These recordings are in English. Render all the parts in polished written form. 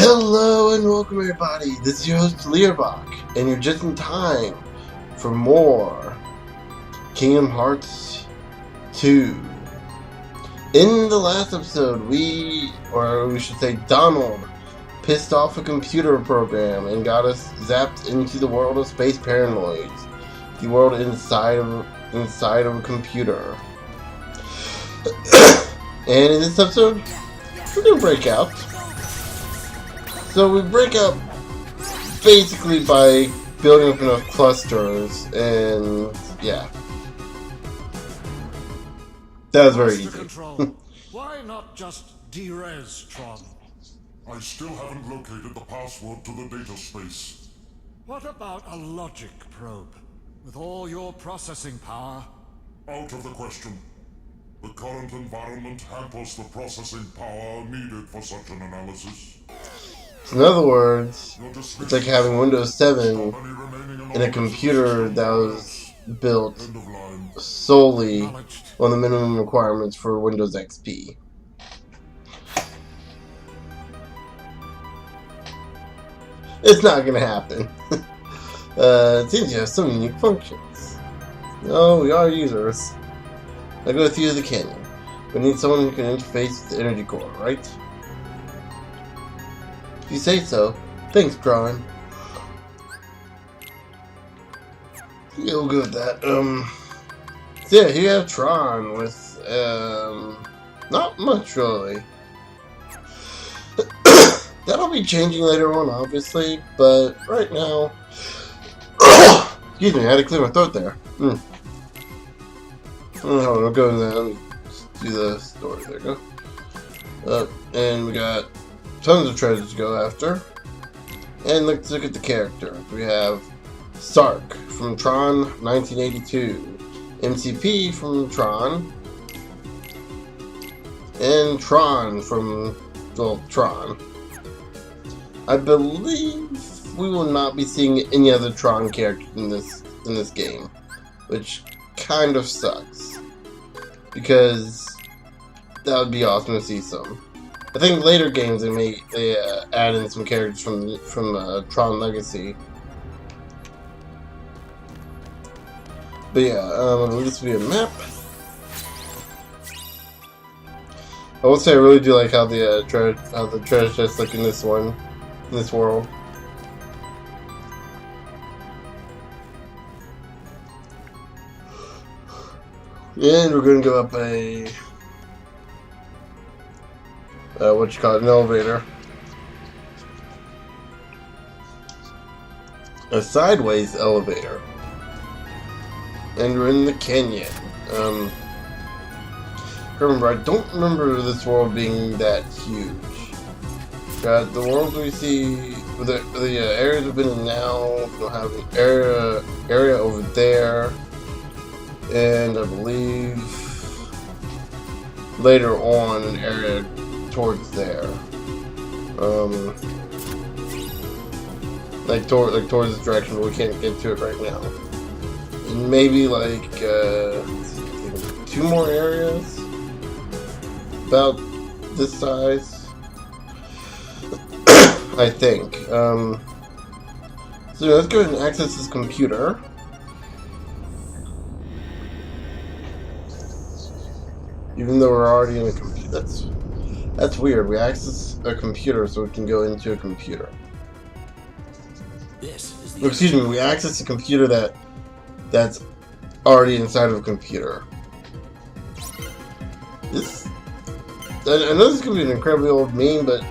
Hello and welcome everybody, this is your host Learbach, and you're just in time for more Kingdom Hearts 2. In the last episode, we should say Donald, pissed off a computer program and got us zapped into the world of space paranoids. The world inside of a computer. And in this episode, we're gonna break out. So we break up basically by building up enough clusters, and yeah. That was very easy. Why not just derez Tron? I still haven't located the password to the data space. What about a logic probe? With all your processing power? Out of the question. The current environment hampers the processing power needed for such an analysis. In other words, it's like having Windows 7 in a computer that was built solely on the minimum requirements for Windows XP. It's not gonna happen. It seems you have some unique functions. No, we are users. I go with you to the canyon. We need someone who can interface with the energy core, right? If you say so. Thanks, Drawing. Yeah, we'll go with that. So yeah, here you have Tron with, not much really. That'll be changing later on, obviously, but right now... Excuse me, I had to clear my throat there. I'll go in there. Let me do the story. There you go. And we got tons of treasures to go after. And let's look at the character. We have Sark from Tron 1982, MCP from Tron, and Tron from, well, Tron. I believe we will not be seeing any other Tron character in this game, which kind of sucks, because that would be awesome to see some. I think later games they add in some characters from Tron Legacy. But yeah, I believe this will be a map. I will say I really do like how the treasure chests look in this world. And we're gonna go up an elevator. A sideways elevator. And we're in the canyon. Remember, I don't remember this world being that huge. Got the worlds we see, the areas we've been in now, we'll have an area over there, and I believe later on an area towards there. Like towards this direction, but we can't get to it right now. And maybe like 2 more areas about this size, I think. So let's go ahead and access this computer. Even though we're already in a computer, that's weird. We access a computer so we can go into a computer. Excuse me, we access a computer that's already inside of a computer. I know this could be an incredibly old meme, but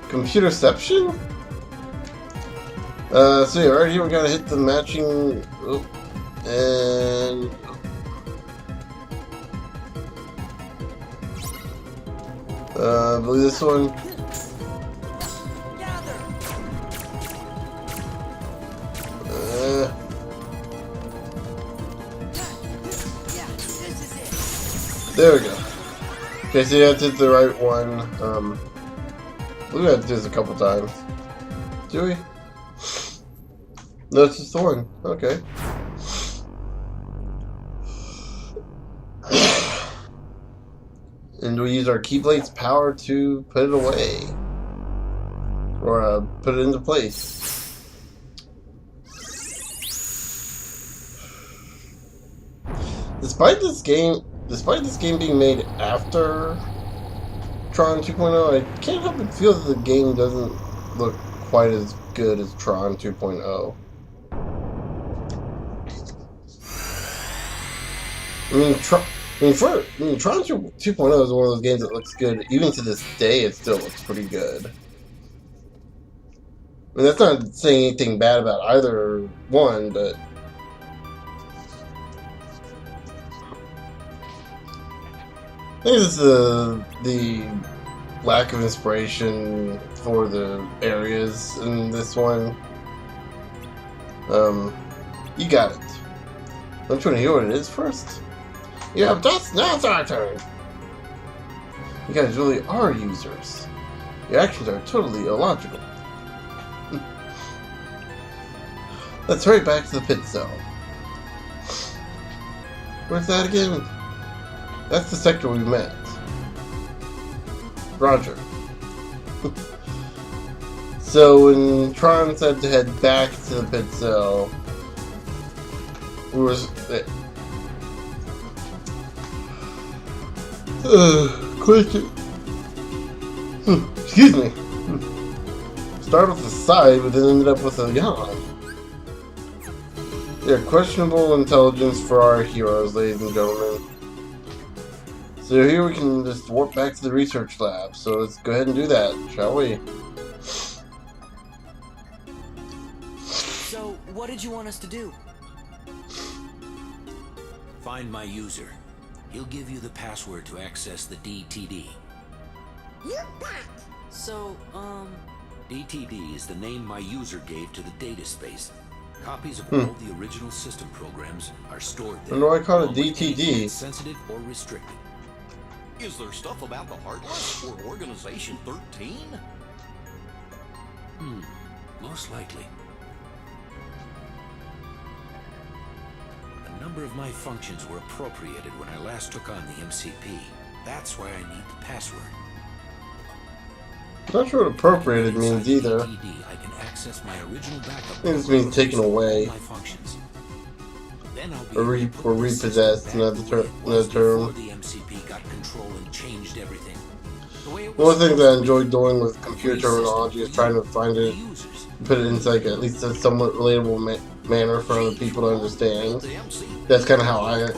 computerception? So yeah, right here we gotta hit the matching, and I believe this one. There we go. Okay, so you have to hit the right one. We have to do this a couple times. Do we? No, it's just the one. Okay. And we use our Keyblade's power to put it away. or put it into place. Despite this game being made after Tron 2.0, I can't help but feel that the game doesn't look quite as good as Tron 2.0. Tron 2.0 is one of those games that looks good. Even to this day, it still looks pretty good. I mean, that's not saying anything bad about either one, but I think it's the lack of inspiration for the areas in this one. You got it. Don't you want to hear what it is first? Yeah, now it's our turn. You guys really are users. Your actions are totally illogical. Let's hurry back to the pit cell. Where's that again? That's the sector we met. Roger. So when Tron said to head back to the pit cell, we were... question. Excuse me. Started with a sigh, but then ended up with a yawn. Yeah, questionable intelligence for our heroes, ladies and gentlemen. So here we can just warp back to the research lab. So let's go ahead and do that, shall we? So, what did you want us to do? Find my user. He'll give you the password to access the DTD. You bet! So, DTD is the name my user gave to the data space. Copies of all the original system programs are stored there. When do I call it along with DTD? anything sensitive or restricted. Is there stuff about the Heartless or Organization 13? Most likely. A number of my functions were appropriated when I last took on the MCP. That's why I need the password. I'm not sure what appropriated means either. DTD, I can access my original backup. It just means taken away. All my functions. Then I'll be Or repossessed, another term. Before the MCP got control and changed everything. One of the things I enjoy doing with computer terminology is trying to find it, put it into like at least a somewhat relatable manner for other people to understand. That's kind of how I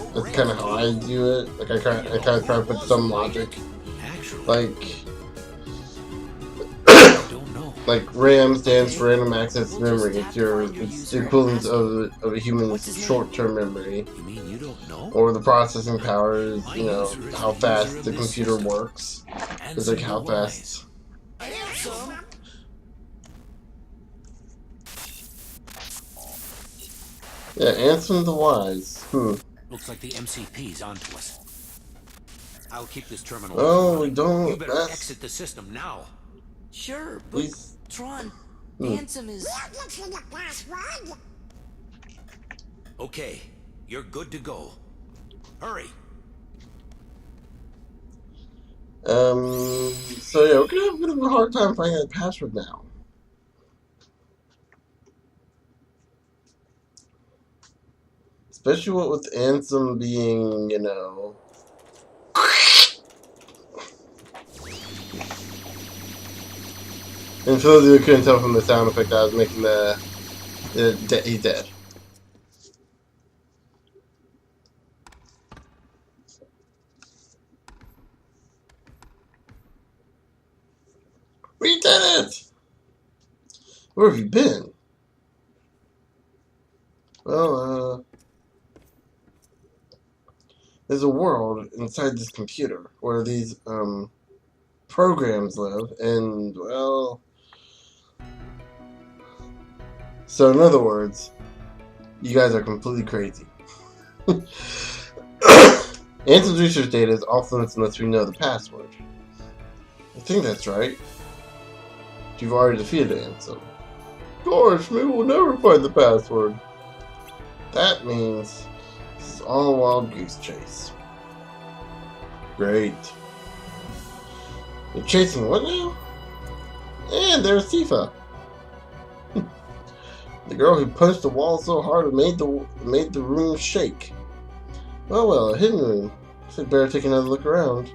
do it. Like I kind of try to put some logic, like RAM stands for random access memory. It's the equivalent of a human's short-term memory. You mean you don't know? Or the processing power is, how fast the computer works. It's like how fast. Yeah, Ansem the Wise. Looks like the MCP's onto us. I'll keep this terminal. Oh, we don't. You better exit the system now. sure, but Tron, Ansem is... Okay, you're good to go. Hurry. So yeah, we're gonna have a bit of a hard time finding that password now. Especially what with Ansem being, And for those of you who couldn't tell from the sound effect I was making, he's dead. We did it! Where have you been? Well, there's a world inside this computer where these, programs live, and, well... So, in other words, you guys are completely crazy. Ansem's research data is off limits unless we know the password. I think that's right. You've already defeated Ansem. Gosh, maybe we'll never find the password. That means this is all a wild goose chase. Great. You're chasing what now? And there's Tifa. The girl who punched the wall so hard it made the room shake. Well, a hidden room. So I'd better take another look around.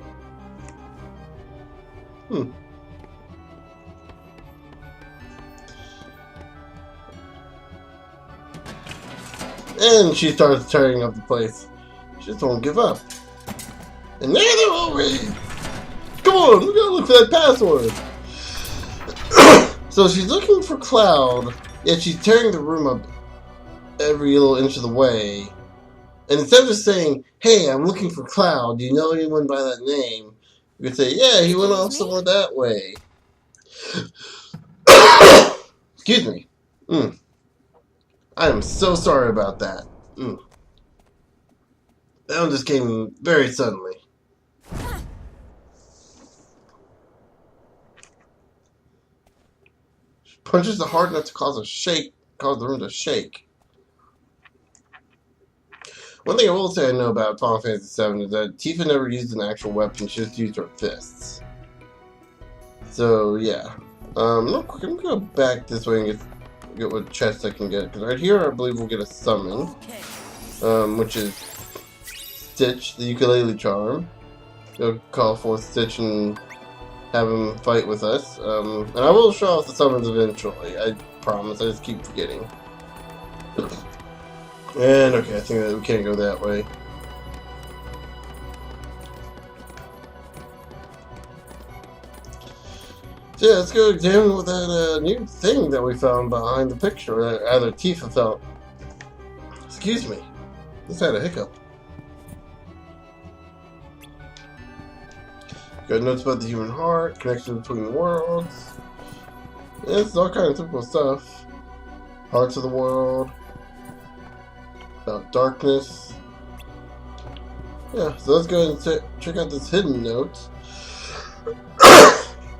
And she starts tearing up the place. She just won't give up. And neither will we! Come on, we gotta look for that password! So she's looking for Cloud, yet she's tearing the room up every little inch of the way. And instead of just saying, hey, I'm looking for Cloud, do you know anyone by that name? You could say, yeah, he went off somewhere that way. Excuse me. I am so sorry about that. That one just came very suddenly. She punches the hard enough to cause the room to shake. One thing I will say I know about Final Fantasy VII is that Tifa never used an actual weapon, she just used her fists. So, yeah. Real quick, I'm gonna go back this way and get what chest I can get. Because right here, I believe we'll get a summon. Which is Stitch, the ukulele charm. Go call forth Stitch and have him fight with us. And I will show off the summons eventually. I promise, I just keep forgetting. And okay, I think that we can't go that way. So yeah, let's go examine what that new thing that we found behind the picture. Either Tifa found. Excuse me. Just had a hiccup. Got notes about the human heart, connection between the worlds. Yeah, it's all kind of typical stuff. Hearts of the world. About darkness. Yeah, so let's go ahead and check out this hidden note.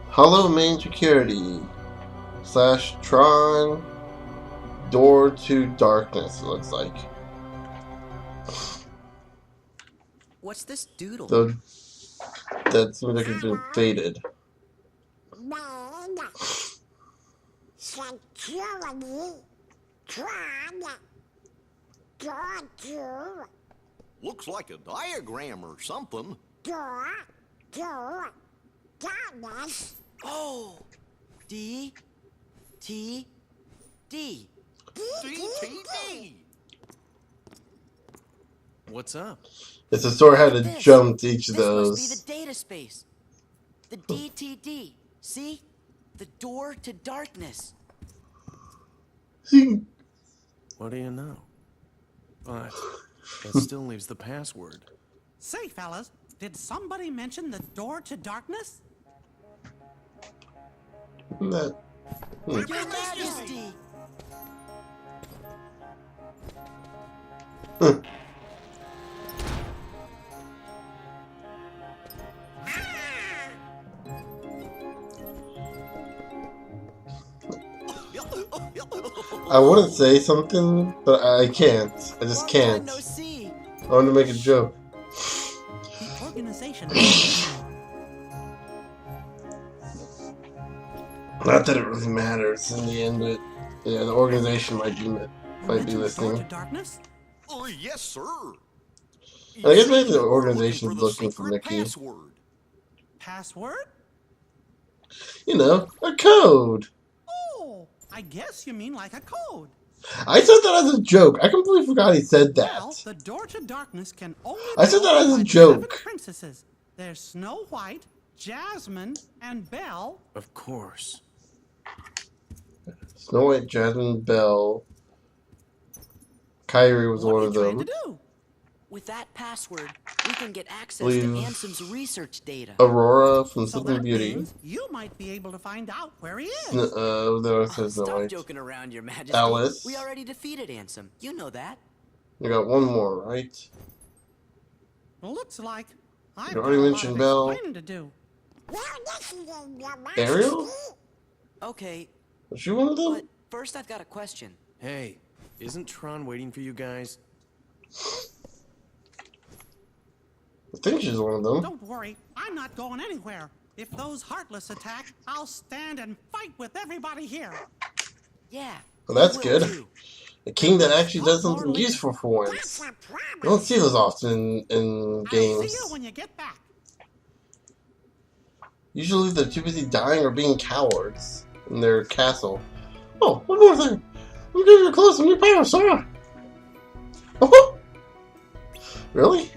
Hollow main security / Tron door to darkness, it looks like. What's this doodle? So that seems like it's been faded. Looks like a diagram or something. Oh! D. T. D. DTD. What's up? It's a sort how to jump to each of those. This must be the data space. The DTD. See? The door to darkness. What do you know? But that still leaves the password. Say, fellas, did somebody mention the door to darkness? That. Your Majesty! I want to say something, but I can't. I just can't. No see. I want to make a joke. The organization. Not that it really matters in the end, but yeah, the organization might be listening. Door to darkness? Yes, sir. I guess maybe the organization's looking for Mickey. Password? You know, a code. Oh, I guess you mean like a code. I said that as a joke. I completely forgot he said Well, that. the door to darkness can only I said that as a opened by the joke. 7 princesses. There's Snow White, Jasmine, and Belle. Of course. Snow White, Jasmine, Belle. Kyrie was What one are of you trying them. to do? With that password, we can get access to Leave. Ansem's research data. Aurora from So Sleeping that Beauty. means you might be able to find out where he is. That says Snow Stop White. joking around, Your Majesty. Alice. We already defeated Ansem. You know that. You got one more, right? Looks like I've You got already a lot mentioned of Belle. explaining to do. Ariel? Okay, Was she one of them? but first I've got a question. Hey, isn't Tron waiting for you guys? I think she's one of them. Don't worry, I'm not going anywhere. If those Heartless attack, I'll stand and fight with everybody here. Yeah. Well, that's we will good. too. A king that actually does something useful for once. That's a promise. You don't see those often in I'll games. see you when you get back. Usually they're too busy dying or being cowards in their castle. Oh, one more thing. I'm giving your clothes some new power, Sarah. Oh, really?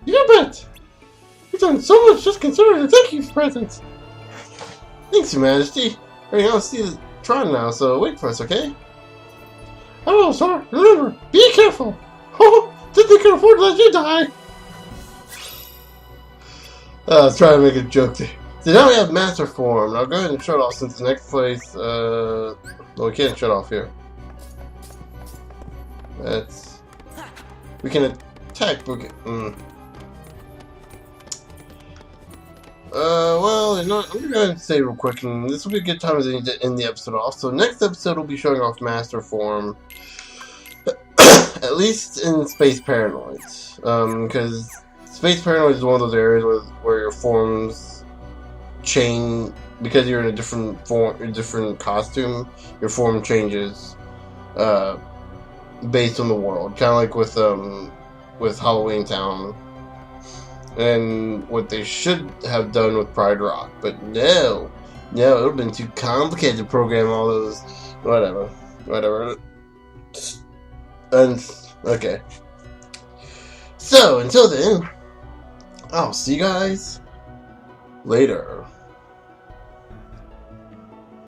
You bet. You've done so much just considering to thank you for presents. Thanks, Your Majesty. We're going to see the Tron now, so wait for us, okay? Oh, sir. Remember, be careful. Oh, didn't think I could afford to let you die. I was trying to make a joke there. So now we have Master Form. I'll go ahead and shut off since the next place, well, we can't shut off here. We can attack book it. Well, you know, I'm gonna go ahead and say real quick, and this will be a good time to end the episode off. So next episode we'll be showing off Master Form, at least in Space Paranoid, because Space Paranoid is one of those areas where your forms change because you're in a different form, a different costume. Your form changes, based on the world, kind of like with Halloween Town. And what they should have done with Pride Rock, but no, it would have been too complicated to program all those. Whatever. And okay. So until then, I'll see you guys later.